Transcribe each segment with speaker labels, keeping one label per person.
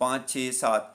Speaker 1: 5, 6, 7।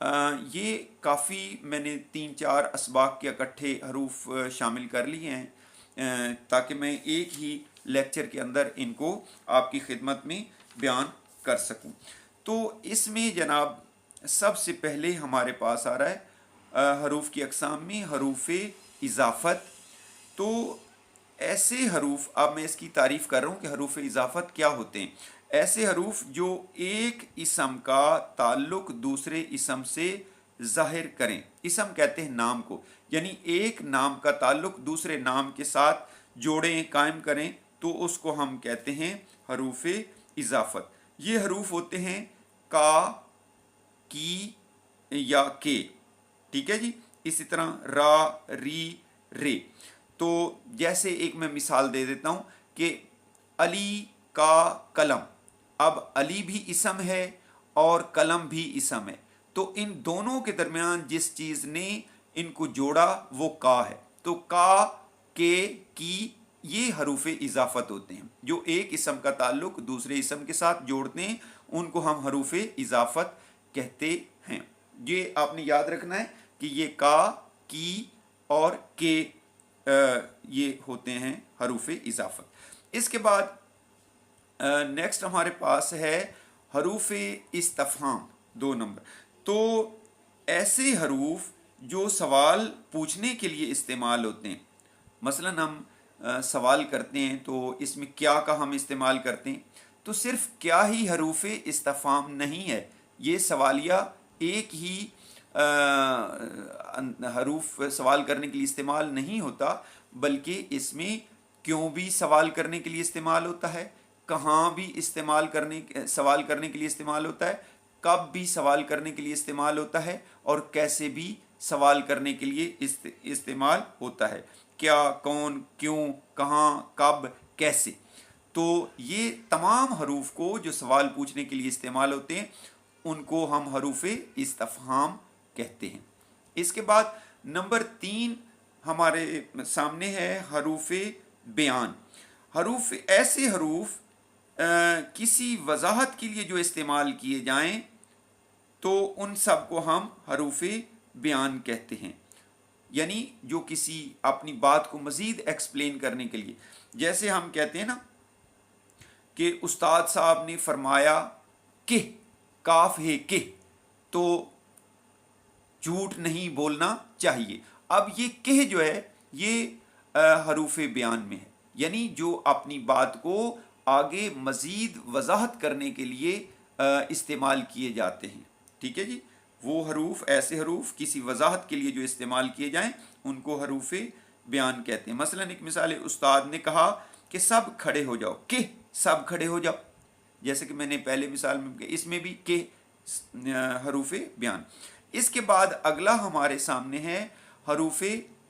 Speaker 1: یہ کافی میں نے 3-4 اسباق کے اکٹھے حروف شامل کر لیے ہیں تاکہ میں ایک ہی لیکچر کے اندر ان کو آپ کی خدمت میں بیان کر سکوں. تو اس میں جناب سب سے پہلے ہمارے پاس آ رہا ہے حروف کی اقسام میں حروف اضافت. تو ایسے حروف، اب میں اس کی تعریف کر رہا ہوں کہ حروف اضافت کیا ہوتے ہیں. ایسے حروف جو ایک اسم کا تعلق دوسرے اسم سے ظاہر کریں. اسم کہتے ہیں نام کو، یعنی ایک نام کا تعلق دوسرے نام کے ساتھ جوڑیں، قائم کریں، تو اس کو ہم کہتے ہیں حروف اضافت. یہ حروف ہوتے ہیں کا، کی یا کے. ٹھیک ہے جی. اسی طرح را، ری، رے. تو جیسے ایک میں مثال دے دیتا ہوں کہ علی کا قلم. اب علی بھی اسم ہے اور قلم بھی اسم ہے، تو ان دونوں کے درمیان جس چیز نے ان کو جوڑا وہ کا ہے. تو کا، کے، کی یہ حروف اضافت ہوتے ہیں جو ایک اسم کا تعلق دوسرے اسم کے ساتھ جوڑتے ہیں، ان کو ہم حروف اضافت کہتے ہیں. یہ آپ نے یاد رکھنا ہے کہ یہ کا، کی اور کے یہ ہوتے ہیں حروف اضافت. اس کے بعد نیکسٹ ہمارے پاس ہے حروف استفہام 2 نمبر. تو ایسے حروف جو سوال پوچھنے کے لیے استعمال ہوتے ہیں. مثلا ہم سوال کرتے ہیں تو اس میں کیا کا ہم استعمال کرتے ہیں. تو صرف کیا ہی حروف استفہام نہیں ہے، یہ سوالیہ ایک ہی حروف سوال کرنے کے لیے استعمال نہیں ہوتا، بلکہ اس میں کیوں بھی سوال کرنے کے لیے استعمال ہوتا ہے، کہاں بھی سوال کرنے کے لیے استعمال ہوتا ہے، کب بھی سوال کرنے کے لیے استعمال ہوتا ہے، اور کیسے بھی سوال کرنے کے لیے استعمال ہوتا ہے. کیا، کون، کیوں، کہاں، کب، کیسے. تو یہ تمام حروف کو جو سوال پوچھنے کے لیے استعمال ہوتے ہیں ان کو ہم حروف استفہام کہتے ہیں. اس کے بعد نمبر 3 ہمارے سامنے ہے حروف بیان. ایسے حروف کسی وضاحت کے لیے جو استعمال کیے جائیں تو ان سب کو ہم حروف بیان کہتے ہیں، یعنی جو کسی اپنی بات کو مزید ایکسپلین کرنے کے لیے. جیسے ہم کہتے ہیں نا کہ استاد صاحب نے فرمایا کہ، کاف ہے کہ، تو جھوٹ نہیں بولنا چاہیے. اب یہ کہ جو ہے یہ حروف بیان میں ہے، یعنی جو اپنی بات کو آگے مزید وضاحت کرنے کے لیے استعمال کیے جاتے ہیں. ٹھیک ہے جی. وہ حروف، ایسے حروف کسی وضاحت کے لیے جو استعمال کیے جائیں ان کو حروف بیان کہتے ہیں. مثلا ایک مثال ہے، استاد نے کہا کہ سب کھڑے ہو جاؤ، کہ سب کھڑے ہو جاؤ. جیسے کہ میں نے پہلے مثال میں اس میں بھی کہ حروف بیان. اس کے بعد اگلا ہمارے سامنے ہے حروف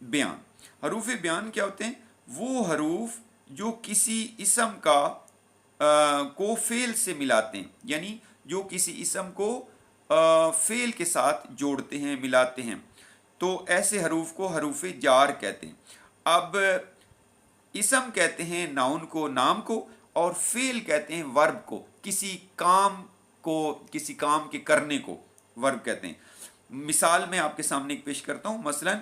Speaker 1: بیان. حروف بیان کیا ہوتے ہیں؟ وہ حروف جو کسی اسم کو فعل سے ملاتے ہیں، یعنی جو کسی اسم کو فعل کے ساتھ جوڑتے ہیں، ملاتے ہیں. تو ایسے حروف کو حروف جار کہتے ہیں. اب اسم کہتے ہیں ناؤن کو، نام کو، اور فعل کہتے ہیں ورب کو، کسی کام کے کرنے کو ورب کہتے ہیں. مثال میں آپ کے سامنے ایک پیش کرتا ہوں. مثلا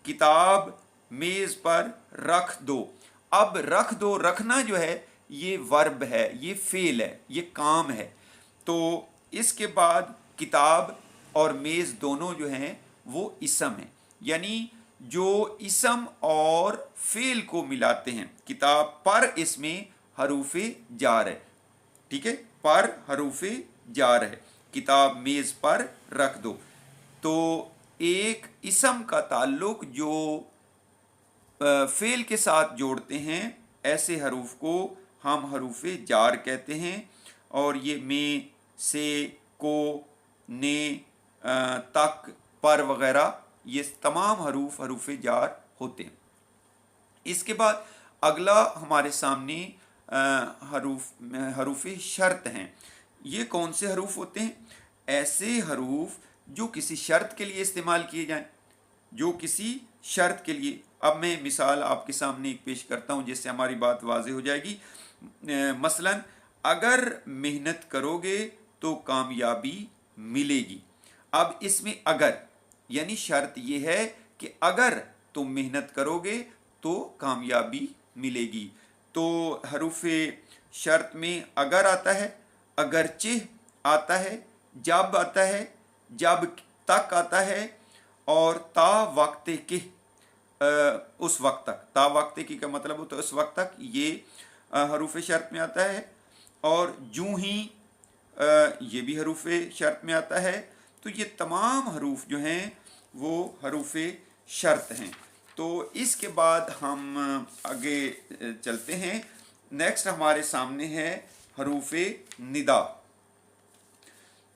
Speaker 1: کتاب میز پر رکھ دو. اب رکھ دو، رکھنا جو ہے یہ ورب ہے، یہ فعل ہے، یہ کام ہے. تو اس کے بعد کتاب اور میز دونوں جو ہیں وہ اسم ہیں، یعنی جو اسم اور فعل کو ملاتے ہیں. کتاب پر اس میں حروف جار ہے. ٹھیک ہے، پر حروف جار ہے. کتاب میز پر رکھ دو. تو ایک اسم کا تعلق جو فعل کے ساتھ جوڑتے ہیں ایسے حروف کو ہم حروف جار کہتے ہیں. اور یہ میں، سے، کو، نے، تک، پر وغیرہ یہ تمام حروف جار ہوتے ہیں. اس کے بعد اگلا ہمارے سامنے حروف شرط ہیں. یہ کون سے حروف ہوتے ہیں؟ ایسے حروف جو کسی شرط کے لیے استعمال کیے جائیں، جو کسی شرط کے لیے. اب میں مثال آپ کے سامنے ایک پیش کرتا ہوں جس سے ہماری بات واضح ہو جائے گی. مثلا اگر محنت کرو گے تو کامیابی ملے گی. اب اس میں اگر یعنی شرط یہ ہے کہ اگر تم محنت کرو گے تو کامیابی ملے گی. تو حروف شرط میں اگر آتا ہے، اگرچہ آتا ہے، جب آتا ہے، جب تک آتا ہے، اور تا وقت کے اس وقت تک. تا وقت کی کا مطلب ہوتا ہے اس وقت تک، یہ حروف شرط میں آتا ہے. اور جوں ہی یہ بھی حروف شرط میں آتا ہے. تو یہ تمام حروف جو ہیں وہ حروف شرط ہیں. تو اس کے بعد ہم آگے چلتے ہیں. نیکسٹ ہمارے سامنے ہے حروف ندا.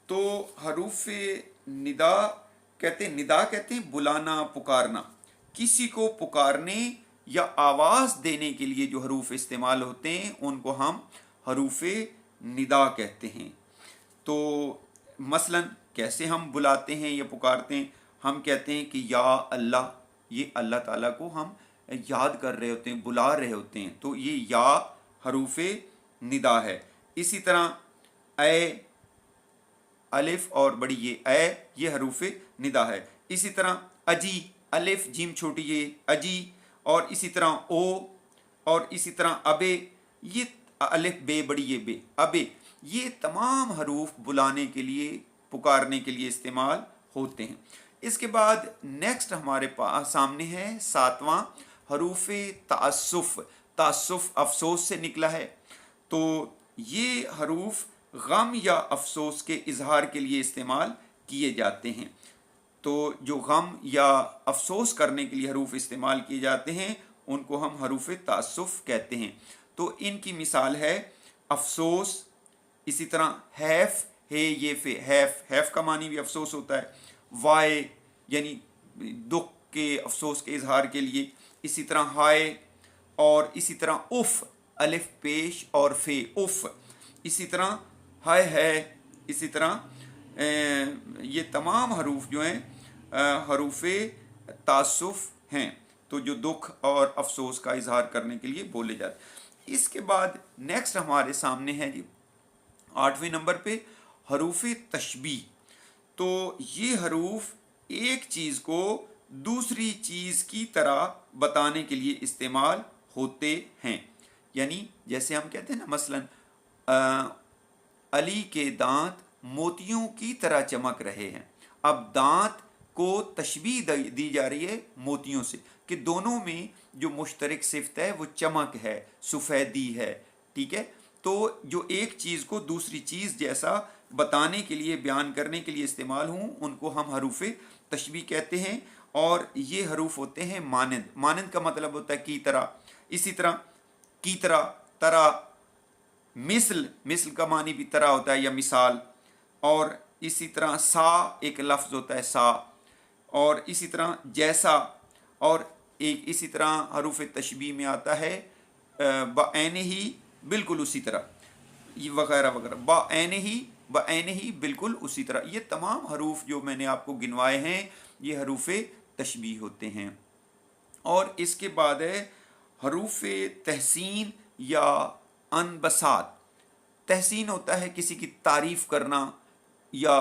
Speaker 1: تو حروف ندا کہتے ہیں بلانا، پکارنا. کسی کو پکارنے یا آواز دینے کے لیے جو حروف استعمال ہوتے ہیں ان کو ہم حروف ندا کہتے ہیں. تو مثلا کیسے ہم بلاتے ہیں یا پکارتے ہیں؟ ہم کہتے ہیں کہ یا اللہ. یہ اللہ تعالیٰ کو ہم یاد کر رہے ہوتے ہیں، بلا رہے ہوتے ہیں. تو یہ یا حروف ندا ہے. اسی طرح اے، الف اور بڑی یہ حروف ندا ہے. اسی طرح اجی، الف جیم چھوٹی یہ اجی. اور اسی طرح او، اور اسی طرح ابے، یہ الف بے بڑی یہ بے، ابے. یہ تمام حروف بلانے کے لیے، پکارنے کے لیے استعمال ہوتے ہیں. اس کے بعد نیکسٹ ہمارے پاس سامنے ہے 7واں حروف تعسف. تعسف افسوس سے نکلا ہے. تو یہ حروف غم یا افسوس کے اظہار کے لیے استعمال کیے جاتے ہیں. تو جو غم یا افسوس کرنے کے لیے حروف استعمال کیے جاتے ہیں ان کو ہم حروف تعسف کہتے ہیں. تو ان کی مثال ہے افسوس. اسی طرح حیف، ہے یہ فے، حیف کا معنی بھی افسوس ہوتا ہے. وائے یعنی دکھ کے، افسوس کے اظہار کے لیے. اسی طرح ہائے، اور اسی طرح اف، الف پیش اور فے، اف. اسی طرح ہائے ہے. اسی طرح یہ تمام حروف جو ہیں حروف تعسف ہیں. تو جو دکھ اور افسوس کا اظہار کرنے کے لیے بولے جاتے ہیں. اس کے بعد نیکسٹ ہمارے سامنے ہے جی 8ویں نمبر پہ حروف تشبیہ. تو یہ حروف ایک چیز کو دوسری چیز کی طرح بتانے کے لیے استعمال ہوتے ہیں. یعنی جیسے ہم کہتے ہیں نا مثلا علی کے دانت موتیوں کی طرح چمک رہے ہیں. اب دانت کو تشبیہ دی جا رہی ہے موتیوں سے، کہ دونوں میں جو مشترک صفت ہے وہ چمک ہے، سفیدی ہے. ٹھیک ہے. تو جو ایک چیز کو دوسری چیز جیسا بتانے کے لیے، بیان کرنے کے لیے استعمال ہوں ان کو ہم حروف تشبیہ کہتے ہیں. اور یہ حروف ہوتے ہیں مانند. مانند کا مطلب ہوتا ہے کی طرح. اسی طرح کی طرح، طرح. مثل کا معنی بھی طرح ہوتا ہے یا مثال. اور اسی طرح سا ایک لفظ ہوتا ہے سا. اور اسی طرح جیسا. اور ایک اسی طرح حروف تشبیہ میں آتا ہے بعین ہی، بالکل اسی طرح، وغیرہ وغیرہ. بعین ہی بالکل اسی طرح. یہ تمام حروف جو میں نے آپ کو گنوائے ہیں یہ حروف تشبیہ ہوتے ہیں. اور اس کے بعد ہے حروف تحسین یا انبساط. تحسین ہوتا ہے کسی کی تعریف کرنا، یا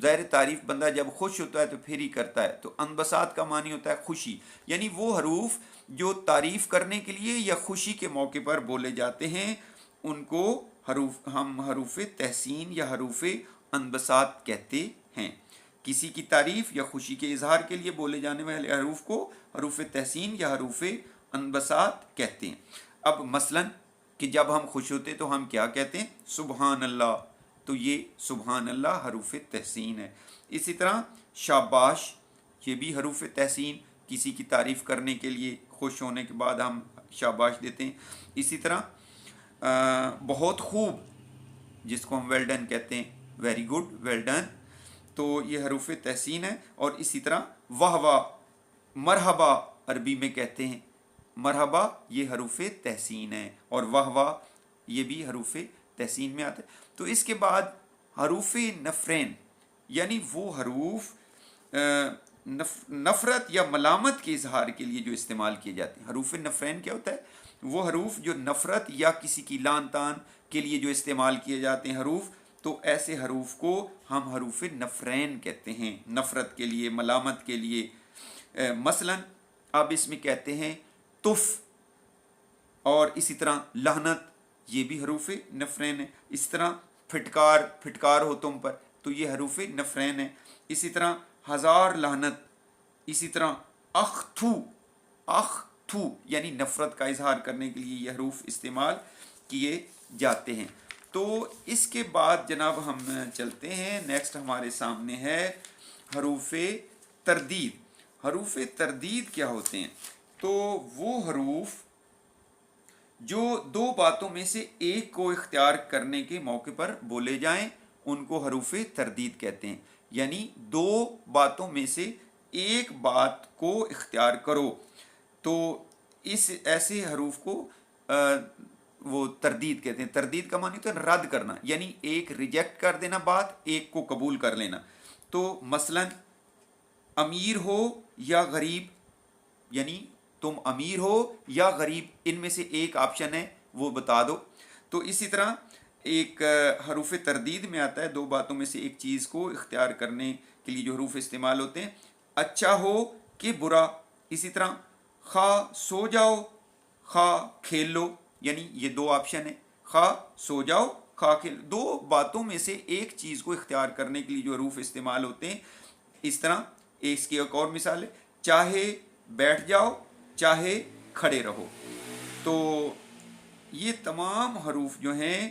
Speaker 1: ظاہر تعریف بندہ جب خوش ہوتا ہے تو پھر ہی کرتا ہے. تو انبساط کا معنی ہوتا ہے خوشی. یعنی وہ حروف جو تعریف کرنے کے لیے یا خوشی کے موقع پر بولے جاتے ہیں ان کو ہم حروف تحسین یا حروف انبساط کہتے ہیں. کسی کی تعریف یا خوشی کے اظہار کے لیے بولے جانے والے حروف کو حروف تحسین یا حروف انبساط کہتے ہیں. اب مثلا کہ جب ہم خوش ہوتے تو ہم کیا کہتے ہیں؟ سبحان اللہ. تو یہ سبحان اللہ حروف تحسین ہے. اسی طرح شاباش، یہ بھی حروف تحسین، کسی کی تعریف کرنے کے لیے خوش ہونے کے بعد ہم شاباش دیتے ہیں. اسی طرح بہت خوب، جس کو ہم ویل ڈن کہتے ہیں، ویری گڈ، ویل ڈن. تو یہ حروف تحسین ہے. اور اسی طرح واہ واہ، مرحبا عربی میں کہتے ہیں، مرحبا یہ حروف تحسین ہے. اور واہ واہ یہ بھی حروف تحسین میں آتا ہے. تو اس کے بعد حروف نفرین، یعنی وہ حروف نفرت یا ملامت کے اظہار کے لیے جو استعمال کیے جاتے ہیں. حروف نفرین کیا ہوتا ہے؟ وہ حروف جو نفرت یا کسی کی لان تان کے لیے جو استعمال کیے جاتے ہیں حروف، تو ایسے حروف کو ہم حروف نفرین کہتے ہیں، نفرت کے لیے، ملامت کے لیے۔ مثلا اب اس میں کہتے ہیں تف، اور اسی طرح لعنت، یہ بھی حروف نفرین ہے۔ اس طرح پھٹکار، پھٹکار ہو تم پر، تو یہ حروف نفرین ہے۔ اسی طرح ہزار لعنت، اسی طرح اختو، اختو یعنی نفرت کا اظہار کرنے کے لیے یہ حروف استعمال کیے جاتے ہیں۔ تو اس کے بعد جناب ہم چلتے ہیں، نیکسٹ ہمارے سامنے ہے حروف تردید۔ حروف تردید کیا ہوتے ہیں؟ تو وہ حروف جو دو باتوں میں سے ایک کو اختیار کرنے کے موقع پر بولے جائیں ان کو حروف تردید کہتے ہیں۔ یعنی دو باتوں میں سے ایک بات کو اختیار کرو تو اس ایسے حروف کو وہ تردید کہتے ہیں۔ تردید کا معنی ہوتا ہے رد کرنا، یعنی ایک ریجیکٹ کر دینا بات، ایک کو قبول کر لینا۔ تو مثلا امیر ہو یا غریب، یعنی تم امیر ہو یا غریب، ان میں سے ایک آپشن ہے وہ بتا دو۔ تو اسی طرح ایک حروف تردید میں آتا ہے دو باتوں میں سے ایک چیز کو اختیار کرنے کے لیے جو حروف استعمال ہوتے ہیں، اچھا ہو کہ برا۔ اسی طرح خواہ سو جاؤ، خواہ کھیل لو، یعنی یہ دو آپشن ہیں، خواہ سو جاؤ، خواہ کھیل، دو باتوں میں سے ایک چیز کو اختیار کرنے کے لیے جو حروف استعمال ہوتے ہیں۔ اس طرح اس کی ایک اور مثال ہے، چاہے بیٹھ جاؤ چاہے کھڑے رہو۔ تو یہ تمام حروف جو ہیں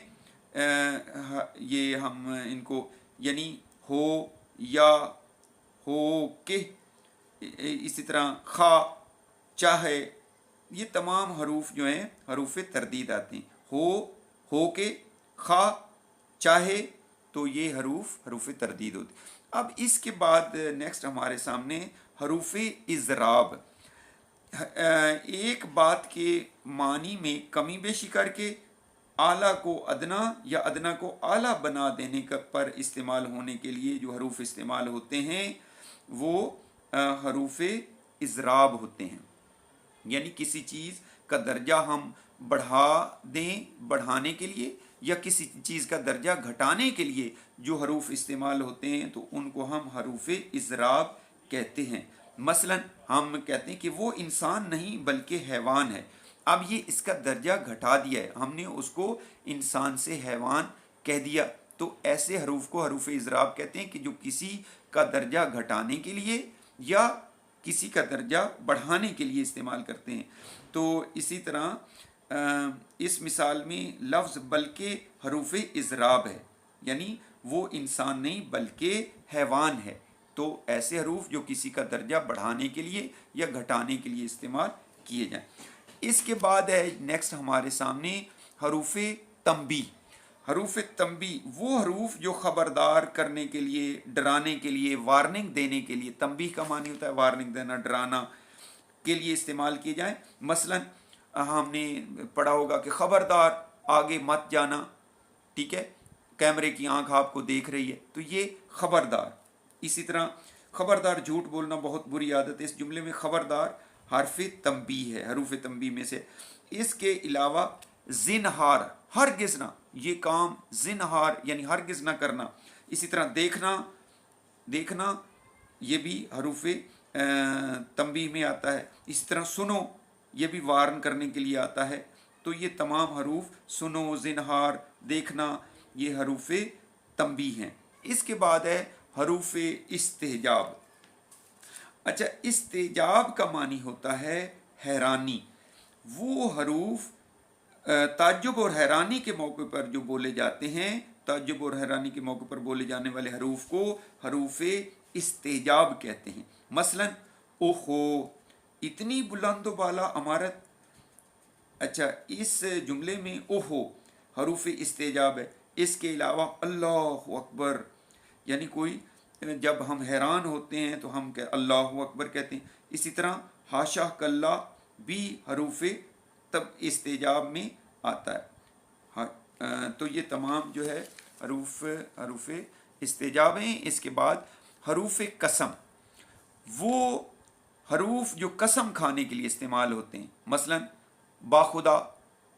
Speaker 1: یہ ہم ان کو یعنی ہو یا ہو کہ، اسی طرح خواہ چاہے، یہ تمام حروف جو ہیں حروف تردید آتے ہیں۔ ہو کے، خواہ چاہے، تو یہ حروف تردید ہوتی ہیں۔ اب اس کے بعد نیکسٹ ہمارے سامنے حروف اضراب۔ ایک بات کے معنی میں کمی بیشی کر کے اعلیٰ کو ادنا یا ادنا کو اعلیٰ بنا دینے پر استعمال ہونے کے لیے جو حروف استعمال ہوتے ہیں وہ حروف اضراب ہوتے ہیں۔ یعنی کسی چیز کا درجہ ہم بڑھا دیں بڑھانے کے لیے، یا کسی چیز کا درجہ گھٹانے کے لیے جو حروف استعمال ہوتے ہیں تو ان کو ہم حروف اضراب کہتے ہیں۔ مثلا ہم کہتے ہیں کہ وہ انسان نہیں بلکہ حیوان ہے، اب یہ اس کا درجہ گھٹا دیا ہے، ہم نے اس کو انسان سے حیوان کہہ دیا، تو ایسے حروف کو حروف اضراب کہتے ہیں کہ جو کسی کا درجہ گھٹانے کے لیے یا کسی کا درجہ بڑھانے کے لیے استعمال کرتے ہیں۔ تو اسی طرح اس مثال میں لفظ بلکہ حروف اضراب ہے، یعنی وہ انسان نہیں بلکہ حیوان ہے، تو ایسے حروف جو کسی کا درجہ بڑھانے کے لیے یا گھٹانے کے لیے استعمال کیے جائیں۔ اس کے بعد ہے نیکسٹ ہمارے سامنے حروف تنبیہ۔ حروف تنبیہ وہ حروف جو خبردار کرنے کے لیے، ڈرانے کے لیے، وارننگ دینے کے لیے، تنبیہ کا معنی ہوتا ہے وارننگ دینا، ڈرانا کے لیے استعمال کیے جائیں۔ مثلا ہم نے پڑھا ہوگا کہ خبردار آگے مت جانا، ٹھیک ہے، کیمرے کی آنکھ آپ کو دیکھ رہی ہے، تو یہ خبردار۔ اسی طرح خبردار جھوٹ بولنا بہت بری عادت ہے، اس جملے میں خبردار حرف تنبیہ ہے، حروف تنبیہ میں سے۔ اس کے علاوہ زنہار، ہرگز نہ، یہ کام زنہار یعنی ہرگز نہ کرنا۔ اسی طرح دیکھنا یہ بھی حروف تنبیہ میں آتا ہے۔ اسی طرح سنو، یہ بھی وارن کرنے کے لیے آتا ہے۔ تو یہ تمام حروف سنو، زنہار، دیکھنا، یہ حروف تنبیہ ہیں۔ اس کے بعد ہے حروف استعجاب۔ اچھا، استعجاب کا معنی ہوتا ہے حیرانی۔ وہ حروف تعجب اور حیرانی کے موقع پر جو بولے جاتے ہیں، تعجب اور حیرانی کے موقع پر بولے جانے والے حروف کو حروف استعجاب کہتے ہیں۔ مثلا اوہو، اتنی بلند و بالا عمارت۔ اچھا، اس جملے میں اوہو حروف استعجاب ہے۔ اس کے علاوہ اللہ اکبر، یعنی کوئی جب ہم حیران ہوتے ہیں تو ہم اللہ اکبر کہتے ہیں۔ اسی طرح حاشا کلّا بھی حروف استعجاب میں آتا ہے۔ تو یہ تمام جو ہے حروف استعجاب ہیں۔ اس کے بعد حروف قسم، وہ حروف جو قسم کھانے کے لیے استعمال ہوتے ہیں۔ مثلا باخدا،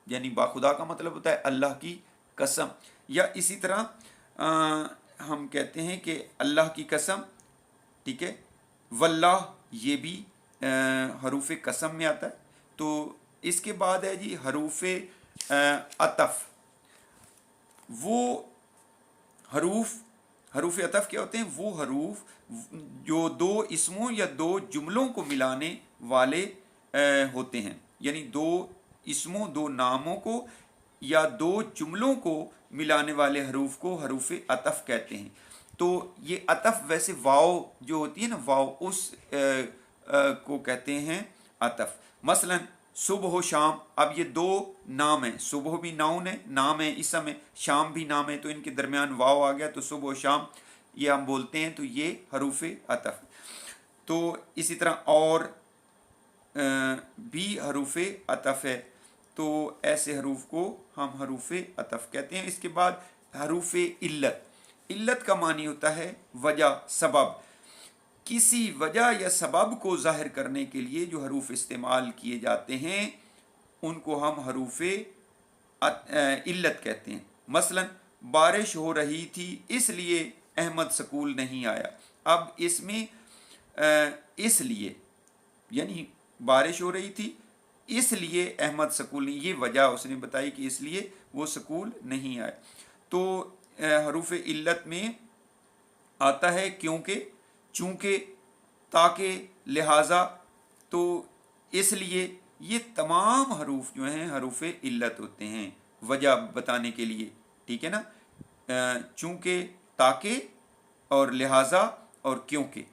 Speaker 1: یعنی باخدا کا مطلب ہوتا ہے اللہ کی قسم، یا اسی طرح ہم کہتے ہیں کہ اللہ کی قسم، ٹھیک ہے، واللہ یہ بھی حروف قسم میں آتا ہے. تو اس کے بعد ہے جی حروف عطف. وہ حروف عطف کیا ہوتے ہیں؟ وہ حروف جو دو اسموں یا دو جملوں کو ملانے والے ہوتے ہیں، یعنی دو اسموں، دو ناموں کو یا دو جملوں کو ملانے والے حروف کو حروف عطف کہتے ہیں. تو یہ عطف ویسے واو جو ہوتی ہے نا، واو، اس کو کہتے ہیں عطف. مثلا صبح و شام، اب یہ دو نام ہیں، صبح بھی ناؤن ہے، نام ہے، اسم ہے، شام بھی نام ہے، تو ان کے درمیان واو آ گیا تو صبح و شام یہ ہم بولتے ہیں، تو یہ حروف عطف. تو اسی طرح اور بھی حروف عطف ہے، تو ایسے حروف کو ہم حروف عطف کہتے ہیں. اس کے بعد حروف علت. علت کا معنی ہوتا ہے وجہ، سبب. کسی وجہ یا سبب کو ظاہر کرنے کے لیے جو حروف استعمال کیے جاتے ہیں ان کو ہم حروف علت کہتے ہیں. مثلا بارش ہو رہی تھی اس لیے احمد سکول نہیں آیا. اب اس میں اس لیے یعنی بارش ہو رہی تھی اس لیے احمد سکول نہیں، یہ وجہ اس نے بتائی کہ اس لیے وہ سکول نہیں آئے. تو حروف علت میں آتا ہے کیونکہ، چونکہ، تاکہ، لہٰذا، تو، اس لیے. یہ تمام حروف جو ہیں حروف علت ہوتے ہیں وجہ بتانے کے لیے، ٹھیک ہے نا. چونکہ، تاکہ اور لہٰذا اور کیونکہ،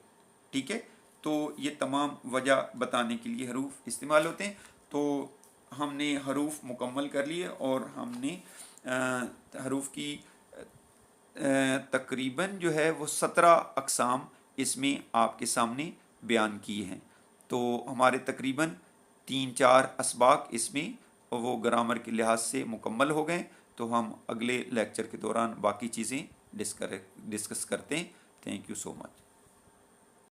Speaker 1: ٹھیک ہے. تو یہ تمام وجہ بتانے کے لیے حروف استعمال ہوتے ہیں. تو ہم نے حروف مکمل کر لیے اور ہم نے حروف کی تقریباً جو ہے وہ 17 اقسام اس میں آپ کے سامنے بیان کی ہیں. تو ہمارے تقریباً 3-4 اسباق اس میں وہ گرامر کے لحاظ سے مکمل ہو گئے. تو ہم اگلے لیکچر کے دوران باقی چیزیں ڈسکس کرتے ہیں. Thank you so much.